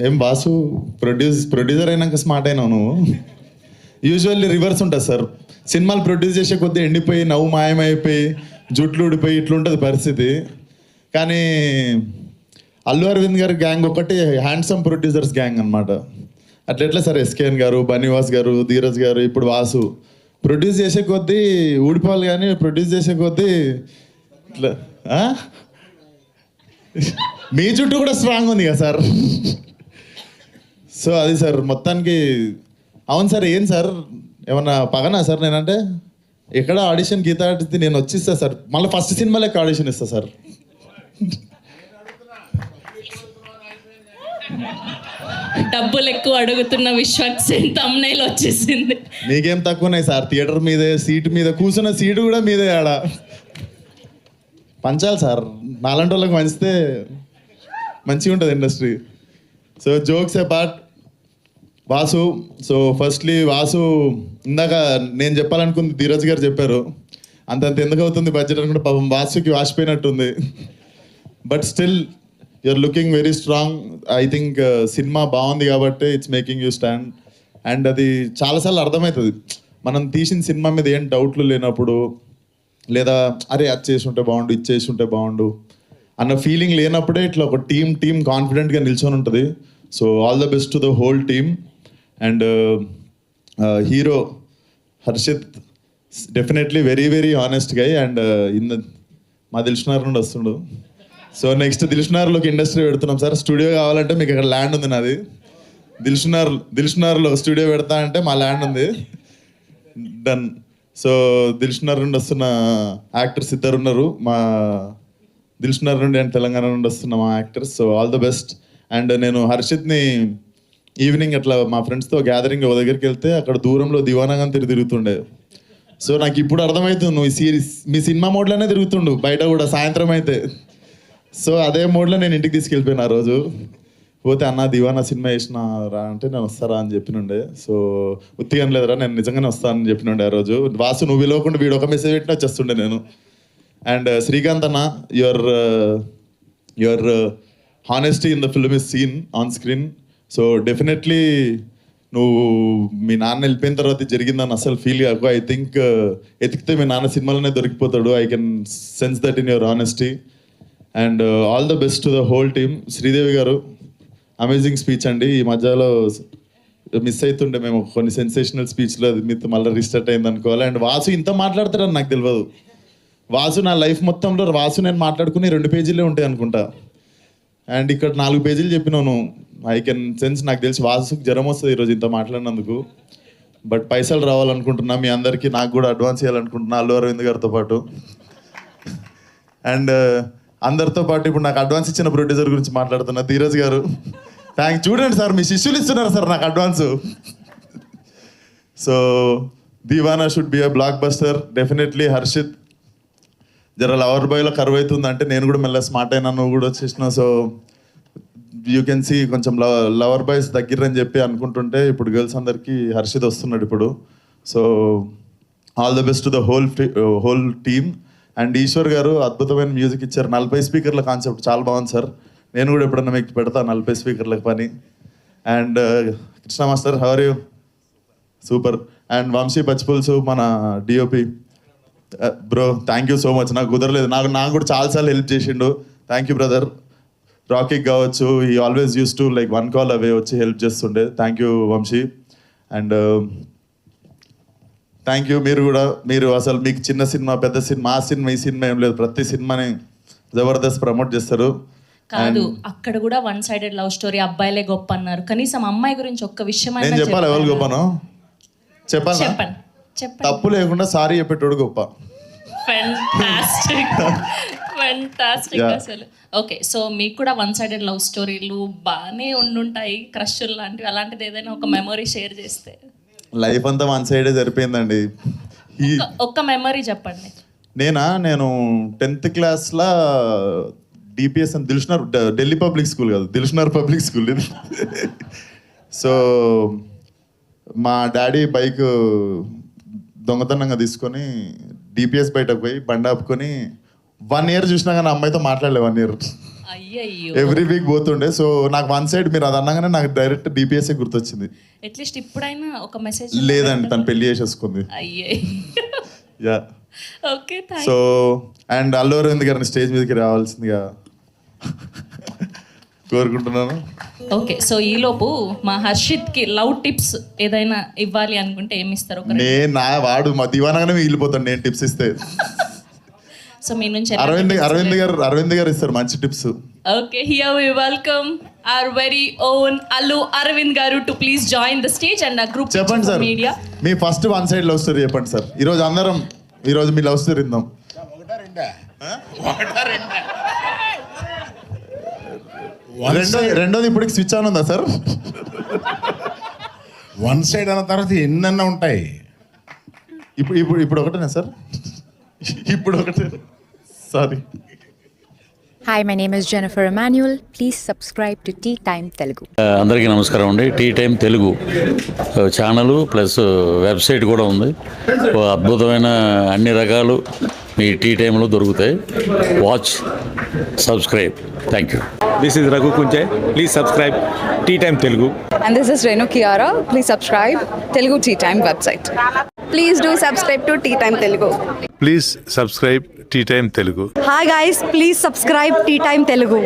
ఏం boss producer అయినాక smart అయినావు నువ్వు. యూజువల్లీ రివర్స్ ఉంటుంది సార్. సినిమాలు ప్రొడ్యూస్ చేసే కొద్దీ ఎండిపోయి నవ్వు మాయమైపోయి జుట్లు ఊడిపోయి ఇట్లుంటుంది పరిస్థితి. కానీ అల్లు అరవింద్ గారి గ్యాంగ్ ఒకటి హ్యాండ్సమ్ ప్రొడ్యూసర్స్ గ్యాంగ్ అనమాట. అట్లా సార్ ఎస్కేఎన్ గారు, బన్నీవాస్ గారు, ధీరజ్ గారు, ఇప్పుడు వాసు ప్రొడ్యూస్ చేసే కొద్దీ ఊడిపోవాలి, కానీ ప్రొడ్యూస్ చేసే కొద్దీ ఇట్లా మీ చుట్టూ కూడా స్ట్రాంగ్ ఉంది కదా సార్. సో అది సార్ మొత్తానికి. అవును సార్, ఏం సార్ ఏమన్నా పగనా సార్? నేనంటే ఎక్కడ ఆడిషన్ గీత ఆడితే నేను వచ్చిస్తా సార్, మళ్ళీ ఫస్ట్ సినిమా లెక్క ఆడిషన్ ఇస్తా సార్. డబ్బులు ఎక్కువ అడుగుతున్న విశ్వక్సేన్ తమ్నైల్ వచ్చేసింది. మీకేం తక్కువన్నాయి సార్, థియేటర్ మీదే, సీట్ మీద కూర్చున్న సీటు కూడా మీదే. ఆడ పంచాలి సార్, నాలాంటి వాళ్ళకి మంచితే మంచిగా ఉంటుంది industry. So jokes apart, Vasu. So firstly Vasu, ఇందాక నేను చెప్పాలనుకుంది ధీరజ్ గారు చెప్పారు. అంతంత ఎందుకు అవుతుంది బడ్జెట్ అనుకుంటే పాపం వాసుకి వాసిపోయినట్టుంది. But still you are looking very strong. I think cinema బాగుంది కాబట్టి it's making you stand. And అది చాలాసార్లు అర్థమవుతుంది, మనం తీసిన సినిమా మీద ఏం డౌట్లు లేనప్పుడు, లేదా అరే అది చేసి ఉంటే బాగుండు, ఇది చేసి ఉంటే బాగుండు అన్న ఫీలింగ్ లేనప్పుడే ఇట్లా ఒక టీమ్ కాన్ఫిడెంట్గా నిల్చొని ఉంటుంది. So all the best to the whole team. And hero Harshit definitely very very honest guy. And మా దిల్షునార్ నుండి వస్తుండు. సో నెక్స్ట్ దిల్షునార్లోకి ఇండస్ట్రీ పెడుతున్నాం సార్. స్టూడియో కావాలంటే మీకు అక్కడ ల్యాండ్ ఉంది నాది. దిల్షునార్లో స్టూడియో పెడతా అంటే మా ల్యాండ్ ఉంది, డన్. సో దిల్షునార్ నుండి వస్తున్న యాక్టర్స్ ఇద్దరు ఉన్నారు, మా దిల్షునార్ నుండి అండ్ తెలంగాణ నుండి వస్తున్న మా actors. So all the best. And నేను హర్షిత్ని ఈవినింగ్ అట్లా మా ఫ్రెండ్స్తో గ్యాదరింగ్ ఒక దగ్గరికి వెళ్తే అక్కడ దూరంలో దివానాగా తిరుగుతుండే. సో నాకు ఇప్పుడు అర్థమవుతుంది, నువ్వు మీ సినిమా మోడ్లోనే తిరుగుతుండు బయట కూడా సాయంత్రం అయితే. సో అదే మోడ్లో నేను ఇంటికి తీసుకెళ్ళిపోయాను ఆ రోజు. పోతే అన్న దివానా సినిమా వేసిన రా అంటే నేను వస్తారా అని చెప్పినుండే. సో ఉత్తిగా లేదురా, నేను నిజంగానే వస్తానని చెప్పినుండే ఆ రోజు. వాసు నువ్వు పిలవకుండా వీడు ఒక మెసేజ్ పెట్టినా వచ్చేస్తుండే నేను. అండ్ శ్రీకాంత్ అన్న, your honesty in the film is seen on screen. So definitely నువ్వు మీ నాన్న వెళ్ళిపోయిన తర్వాత జరిగిందని అసలు ఫీల్ కాకు. ఐ థింక్ ఎతికితే మీ నాన్న సినిమాలోనే దొరికిపోతాడు. I can sense that in your honesty. And all the best to the whole team. Sridevi garu amazing speech అండి. ఈ మధ్యలో మిస్ అవుతుండే మేము కొన్ని సెన్సేషనల్ స్పీచ్లో, మీతో మళ్ళీ రీస్టార్ట్ అయింది అనుకోవాలి. అండ్ వాసు ఇంత మాట్లాడతాడని నాకు తెలియదు. వాసు నా లైఫ్ మొత్తంలో వాసు నేను మాట్లాడుకుని 2 పేజీలే ఉంటాయి అనుకుంటా. అండ్ ఇక్కడ 4 పేజీలు చెప్పినాను. ఐ కెన్ సెన్స్, నాకు తెలిసి వాసుకి జ్వరం వస్తుంది ఈరోజు ఇంత మాట్లాడినందుకు. బట్ పైసలు రావాలనుకుంటున్నా మీ అందరికీ, నాకు కూడా అడ్వాన్స్ చేయాలనుకుంటున్నా అల్లు అరవింద్ గారితో పాటు. అండ్ అందరితో పాటు ఇప్పుడు నాకు అడ్వాన్స్ ఇచ్చిన ప్రొడ్యూసర్ గురించి మాట్లాడుతున్నా, ధీరజ్ గారు. చూడండి సార్, మీ శిష్యులు ఇస్తున్నారు సార్ నాకు advance. So Deewana should be a blockbuster definitely. Harshit జర లవర్ బాయ్లో కరువు అవుతుంది అంటే నేను కూడా మెల్ల స్మార్ట్ అయినా, నువ్వు కూడా వచ్చేసినావు. సో యూ కెన్ సీ కొంచెం లవర్ బాయ్స్ దగ్గరని చెప్పి అనుకుంటుంటే ఇప్పుడు గర్ల్స్ అందరికీ హర్షిత్ వస్తున్నాడు ఇప్పుడు. So all the best to the whole team. And Eshwar గారు అద్భుతమైన మ్యూజిక్ ఇచ్చారు. 40 స్పీకర్ల కాన్సెప్ట్ చాలా బాగుంది సార్. నేను కూడా ఎప్పుడన్నా మీకు పెడతా 40 స్పీకర్లకు పని. And Krishna master, how are you? Super. And Vamsi Pachipulusu మన DOP bro, thank you so much. నాకు కుదరలేదు, నాకు కూడా చాలాసార్లు హెల్ప్ చేసిండు. Thank you brother. రాకీకి కావచ్చు, ఈ always use to like 1 call away వచ్చి హెల్ప్ చేస్తుండే. Thank you Vamsi. And thank you మీరు అసలు మీకు చిన్న సినిమా పెద్ద సినిమా ఆ సినిమా ఈ సినిమా ఏం లేదు, ప్రతి సినిమాని జబర్దస్త్ ప్రమోట్ చేస్తారు. కాదు, అక్కడ కూడా 1 సైడెడ్ లవ్ స్టోరీ, అబ్బాయిలే గొప్ప అన్నారు. కనీసం అమ్మాయి గురించి ఒక్క విషయం నేను చెప్పాలి. ఎవరు గొప్పనో చెప్పాలి, తప్పు లేకుండా సారీ చెప్పేటోడు గొప్ప. ఫెంటాస్టిక్ అసలు. ఓకే, సో మీకు కూడా 1 సైడెడ్ లవ్ స్టోరీలు బాగానే ఉండుంటాయి, క్రష్లు లాంటివి. అలాంటిది ఏదైనా ఒక మెమొరీ షేర్ చేస్తే. లైఫ్ అంతా 1 సైడే సరిపోయిందండి. ఒక్క మెమరీ చెప్పండి. నేను 10th క్లాస్లో డిపిఎస్ అని దిల్షునార్, ఢిల్లీ పబ్లిక్ స్కూల్ కాదు, దిల్షునార్ పబ్లిక్ స్కూల్ ఇది. సో మా డాడీ బైక్ దొంగతనంగా తీసుకొని డిపిఎస్ బయటకు పోయి బండి ఆపుకొని 1 ఇయర్ చూసినా కానీ అమ్మాయితో మాట్లాడలే 1 ఇయర్. అయ్యయ్యో, ఎవ్రీ వీక్ పోతుండే. సో నాకు వన్ సైడ్ మీరు అది అన్నగానే నాకు డైరెక్ట్ డిపిఎస్ఏ గుర్తొచ్చింది. అట్లీస్ట్ ఇప్పుడైనా ఒక మెసేజ్. లేదండి, తను పెళ్లి చేసేసుకుంది. అయ్యే, yeah. Okay thank. So and Allu Aravind గారిని స్టేజ్ మీదకి రావాల్సిందిగా కోరుకుంటున్నాను. ఓకే, సో ఈలోపు మా హర్షిత్కి లవ్ టిప్స్ ఏదైనా ఇవ్వాలి అనుకుంటే ఏమి ఇస్తారు? ఒక నేను వాడు మా దివానగానే మిగిలిపోతాను నేను టిప్స్ ఇస్తే. సో మీ నుంచి అరవింద్ గారు ఇస్తారు మంచి tips. Okay, here we welcome our very own Allu Aravind garu to please join the stage and a group చెప్పండి సార్, media. మీ first one side love story చెప్పండి సార్. ఈరోజు అందరం ఈరోజు మీ లవ్ స్టోరీ విందాం. రెండోది ఇప్పుడు స్విచ్ ఆన్ ఉందా సార్? వన్ సైడ్ అన్న తర్వాత ఎన్నన్నా ఉంటాయి. ఇప్పుడు ఒకటేనా సార్? ఇప్పుడు ఒకటే, sorry. Hi, my name is Jennifer Emmanuel. Please subscribe to Tea Time Telugu. అందరికీ నమస్కారం అండి. Tea time Telugu channel plus website కూడా ఉంది. ఓ అద్భుతమైన అన్ని రకాలు మీ టీ టైంలో దొరుకుతాయి. Watch, subscribe. Thank you. This is Raghu Kunche. Please subscribe Tea Time Telugu. And this is Renu Kiara. Please subscribe Telugu Tea Time website. Please do subscribe to Tea Time Telugu. Please subscribe Tea Time Telugu. Hi guys, please subscribe Tea Time Telugu.